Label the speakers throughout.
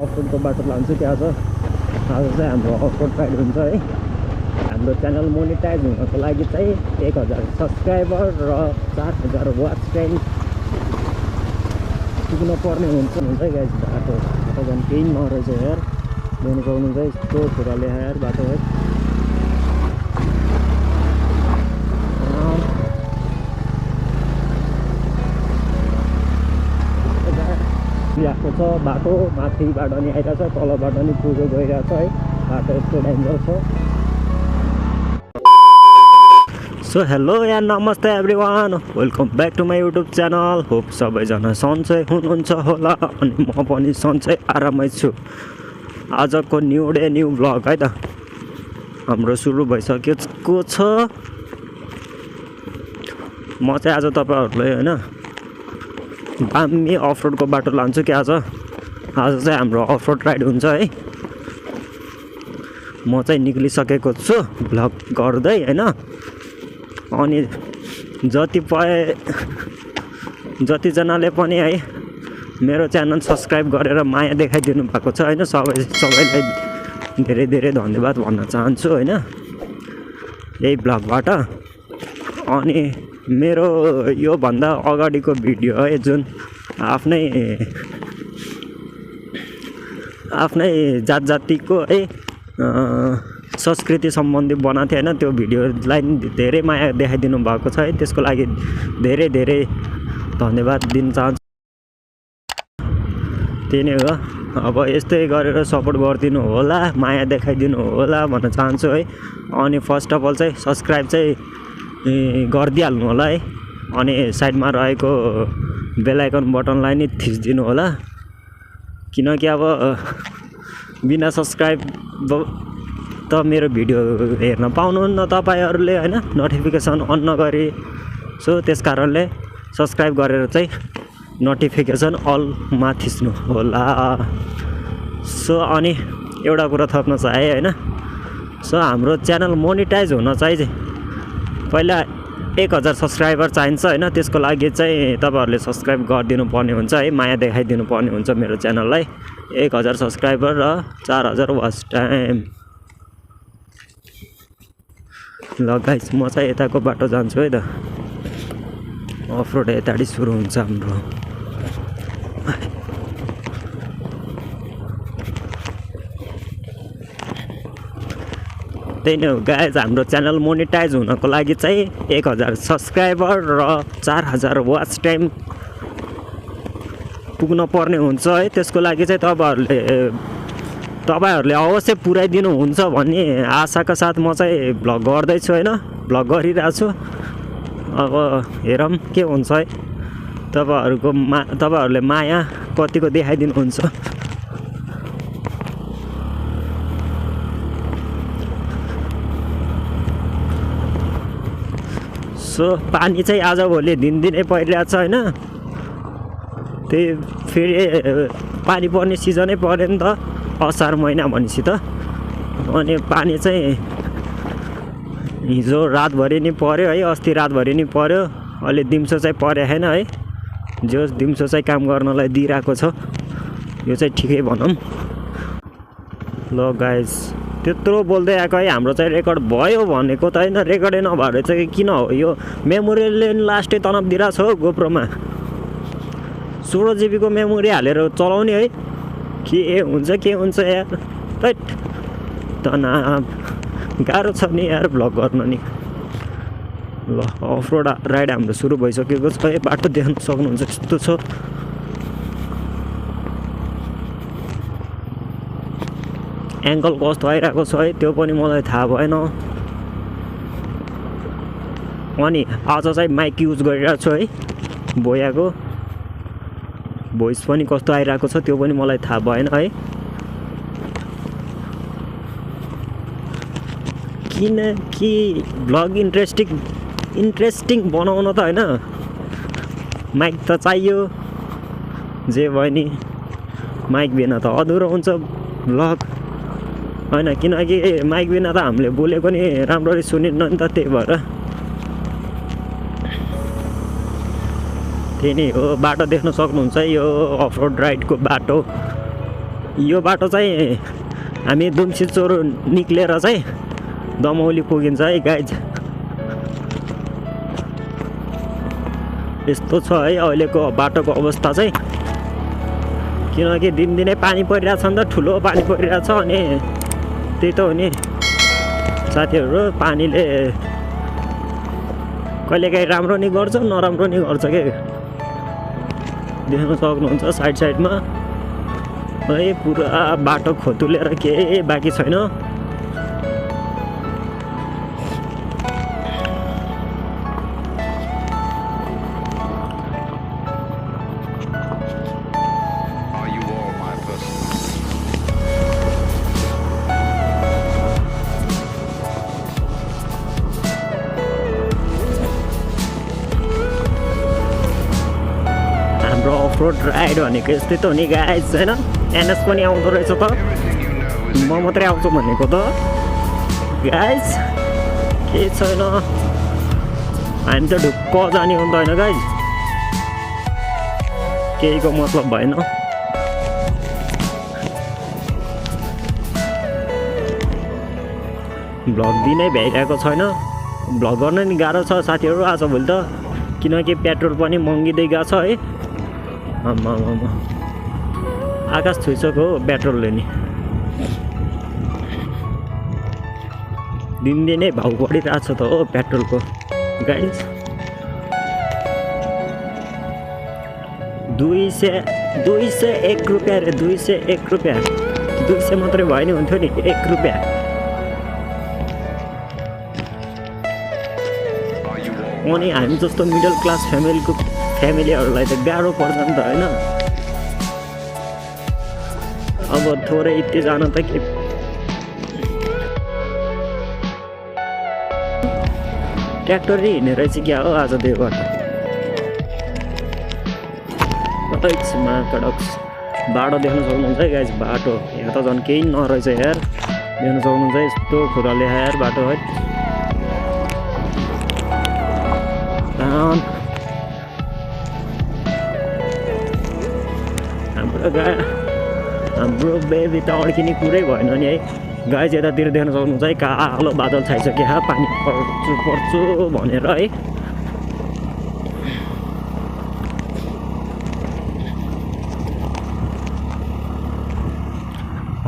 Speaker 1: अफरोडको बाटो लान्छु कि आज चाहिँ हाम्रो अफरोड राइड हुन्छ है। हाम्रो च्यानल मोनिटाइज हुनको लागि चाहिँ 1000 सब्सक्राइबर र 4000 वाच टाइम पुग्न पर्ने हुन्छ गाइस। बाटो झन् केही नरहेछ यार, देख्नु पाउनुहुन्छ यस्तो कुरा लेखा यार बाटो है। आएको छ बाटो, माथिबाट नि आइरहेछ, तलबाट नि पुगो गइरहेछ है। बाटो यस्तो डेन्जर छ। सो हेलो यार, नमस्ते everyone, welcome back to my YouTube channel. Hope सबैजना सन्चै हुनुहुन्छ होला अनि म पनि सन्चै आरामै छु। आजको न्यू डे न्यू भ्लग है त हाम्रो सुरु भइसकेको छ। म चाहिँ आज तपाईँहरूलाई होइन दामी अफरोडको बाटो लान्छु कि आज चाहिँ हाम्रो अफरोड राइड हुन्छ है। म चाहिँ निक्लिसकेको छु भ्लग गर्दै होइन। अनि जतिजनाले पनि है मेरो च्यानल सब्सक्राइब गरेर माया देखाइदिनु भएको छ होइन, सबैलाई धेरै धेरै धन्यवाद भन्न चाहन्छु होइन यही भ्लगबाट। अनि मेरो योभन्दा अगाडिको भिडियो है जुन आफ्नै जात जातिको है संस्कृति सम्बन्धी बनाएको थियो होइन, त्यो भिडियोलाई धेरै माया देखाइदिनु भएको छ है। त्यसको लागि धेरै धेरै धन्यवाद दिन चाहन्छु। त्यही नै हो, अब यस्तै गरेर सपोर्ट गरिदिनु होला, माया देखाइदिनु होला भन्न चाहन्छु है। अनि फर्स्ट अफ अल चाहिँ सब्सक्राइब चाहिँ गरिदिइहाल्नु होला है। अनि साइडमा रहेको बेल आइकन बटनलाई नि थिचिदिनु होला, किनकि अब बिना सब्सक्राइब त मेरो भिडियो हेर्न पाउनुहुन्न तपाईँहरूले होइन, नोटिफिकेसन अन नगरी। सो त्यस कारणले सब्सक्राइब गरेर चाहिँ नोटिफिकेसन अलमा थिच्नु होला। सो अनि एउटा कुरा थप्न चाहे होइन, सो हाम्रो च्यानल मोनिटाइज हुन चाहिँ पहिला 1000 सब्सक्राइबर चाहिन्छ होइन। त्यसको लागि चाहिँ तपाईँहरूले सब्सक्राइब गरिदिनु पर्ने हुन्छ है, माया देखाइदिनु पर्ने हुन्छ मेरो च्यानललाई। 1000 सब्सक्राइबर र 4000 वाच टाइम। ल गाइस, म चाहिँ यताको बाटो जान्छु है त। अफरोड यताडि सुरु हुन्छ हाम्रो। त्यही नै हो गाइस, हाम्रो च्यानल मोनिटाइज हुनको लागि चाहिँ 1000 सब्सक्राइबर र 4000 वाच टाइम पुग्न पर्ने हुन्छ है। त्यसको लागि चाहिँ तपाईँहरूले अवश्य पुऱ्याइदिनु हुन्छ भन्ने आशाका साथ म चाहिँ भ्लग गर्दैछु होइन, भ्लग गरिरहेको छु। अब हेरौँ के हुन्छ है, तपाईँहरूले माया कतिको देखाइदिनुहुन्छ। सो पानी चाहिँ आजभोलि दिनदिनै परिरहेको छ होइन। त्यही फेरि पानी पर्ने सिजनै पऱ्यो नि त, असार महिना भनेपछि त। अनि पानी चाहिँ हिजो रातभरि नि पऱ्यो है, अस्ति रातभरि नि पऱ्यो, अहिले दिउँसो चाहिँ परेको छैन है। जो दिउँसो चाहिँ काम गर्नलाई दिइरहेको छ, यो चाहिँ ठिकै भनौँ। ल गाइस, त्यत्रो बोल्दै आएको है, हाम्रो चाहिँ रेकर्ड भयो भनेको त होइन, रेकर्डै नभएर चाहिँ किन हो यो मेमोरीले लास्टै तनाव दिइरहेको छ हौ गोप्रोमा। 16 GB को मेमोरी हालेर चलाउने है, के हुन्छ यार, राइट तनाव गाह्रो छ नि यार भ्लग गर्न नि। ल अफरोड राइड हाम्रो सुरु भइसकेको छ है, बाटो देख्न सक्नुहुन्छ यस्तो छ। एङ्कल कस्तो आइरहेको छ है त्यो पनि मलाई थाहा भएन। अनि आज चाहिँ माइक युज गरिरहेको छु है, बोयाको भोइस पनि कस्तो आइरहेको छ त्यो पनि मलाई थाहा भएन है। किनकि भ्लग इन्ट्रेस्टिङ बनाउन त होइन माइक त चाहियो, जे भयो नि माइक बिना त अधुरो हुन्छ भ्लग होइन। किनकि माइक बिना त हामीले बोलेको नि राम्ररी सुनिन्न नि त, त्यही भएर। त्यही नै हो, बाटो देख्न सक्नुहुन्छ यो अफरोड राइडको बाटो। यो बाटो चाहिँ हामी दुम्सीचोर निक्लेर चाहिँ दमौली पुगिन्छ है गाइज। यस्तो छ है अहिलेको बाटोको अवस्था चाहिँ, किनकि दिनदिनै पानी परिरहेछ नि त, ठुलो पानी परिरहेछ। अनि त्यही त हो नि साथीहरू, पानीले कहिलेकाहीँ राम्रो नि गर्छ नराम्रो नि गर्छ के। देख्न सक्नुहुन्छ साइडमा है पुरा बाटो खोतुलेर केही बाँकी छैन। हाम्रो अफरोड राइड भनेको यस्तै त हो नि गाइज होइन। एनएस पनि आउँदो रहेछ त, म मात्रै आउँछु भनेको त गाइज केही छैन। हामी त ढुक्क जाने हो नि त होइन गाइज, केहीको मतलब भएन। भ्लग दिनै भ्याइरहेको छैन, भ्लग गर्न नि गाह्रो छ साथीहरू आजभोलि त, किनकि पेट्रोल पनि महँगिँदै गएको छ है। आम्मा आकाश छुइसक्यो हो पेट्रोलले नि, दिनदिनै भाउ बढिरहेको छ त हो पेट्रोलको गाइज। 201 रुपियाँ रे, 201 रुपियाँ, 200 मात्रै भयो नि हुन्थ्यो नि, 1 रुपियाँ। अनि हामी जस्तो मिडल क्लास फ्यामिलीहरूलाई त गाह्रो पर्छ नि त होइन। अब थोरै यति जान त के ट्र्याक्टरै हिँडेर चाहिँ क्या हो आज त्यो बाटो। बाटो देख्न सक्नुहुन्छ है गाइज, बाटो यहाँ त झन् केही नरहेछ यार। देख्न सक्नुहुन्छ यस्तो खुराले यार बाटो है। हाम्रो बेबी त अड्किने कुरै भएन नि है गाइज। यतातिर देख्न सक्नुहुन्छ है कालो बादल छाइसक्यो, पानी पर्छु भनेर है।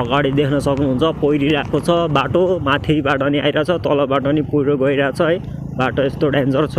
Speaker 1: अगाडि देख्न सक्नुहुन्छ पहिरिरहेको छ बाटो, माथिबाट नि आइरहेछ, तलबाट नि पहिरो गइरहेछ है। बाटो यस्तो डेन्जर छ।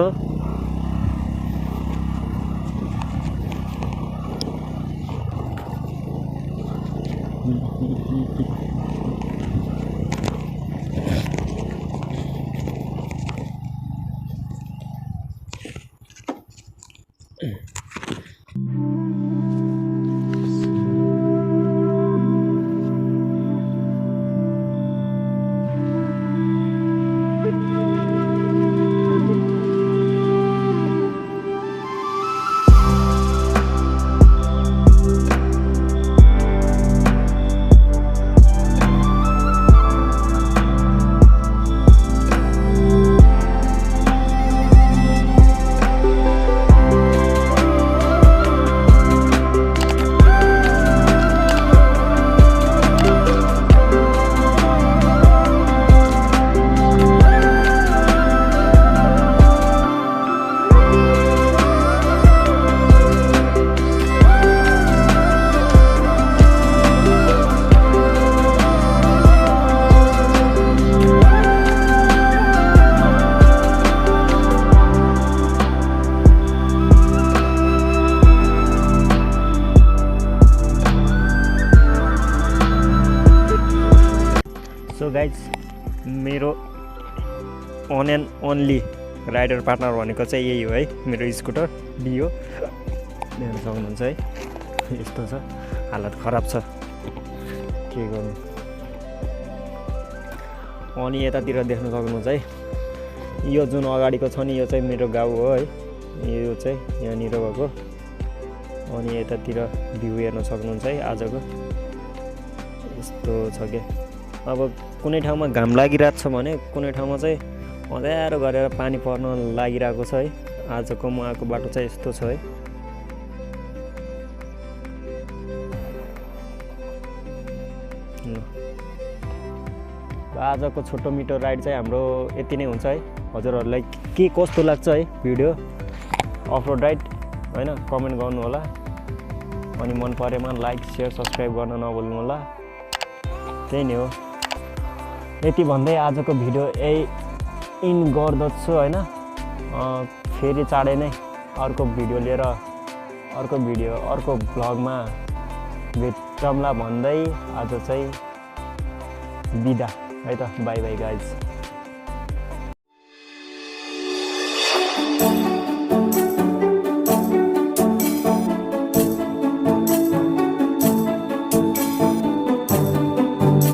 Speaker 1: सो गाइज मेरो one and only rider partner भनेको चाहिँ यही हो है, मेरो स्कुटर डियो। देख्न सक्नुहुन्छ है यस्तो छ, हालत खराब छ, के गर्नु। अनि यतातिर देख्न सक्नुहुन्छ है, यो जुन अगाडिको छ नि यो चाहिँ मेरो गाउँ हो है, यो चाहिँ यहाँनिर भएको। अनि यतातिर भ्यू हेर्न सक्नुहुन्छ है आजको, यस्तो छ क्या। अब कुनै ठाउँमा घाम लागिरहेको छ भने कुनै ठाउँमा चाहिँ अँध्यारो गरेर पानी पर्न लागिरहेको छ है। आजको म आएको बाटो चाहिँ यस्तो छ है। आजको छोटो मिठो राइड चाहिँ हाम्रो यति नै हुन्छ है। हजुरहरूलाई के कस्तो लाग्छ है भिडियो अफरोड राइड हैन कमेन्ट गर्नु होला अनि मन परेमा लाइक शेयर सब्स्क्राइब गर्न नभुल्नु होला। त्यही नै हो। यति भन्दै आजको भिडियो इन गर्दछु हैन। फेरि चाँडै नै अर्को भिडियो लिएर अर्को भ्लगमा भेटौँला भन्दै आज चाहिँ बिदा है त। By by guys.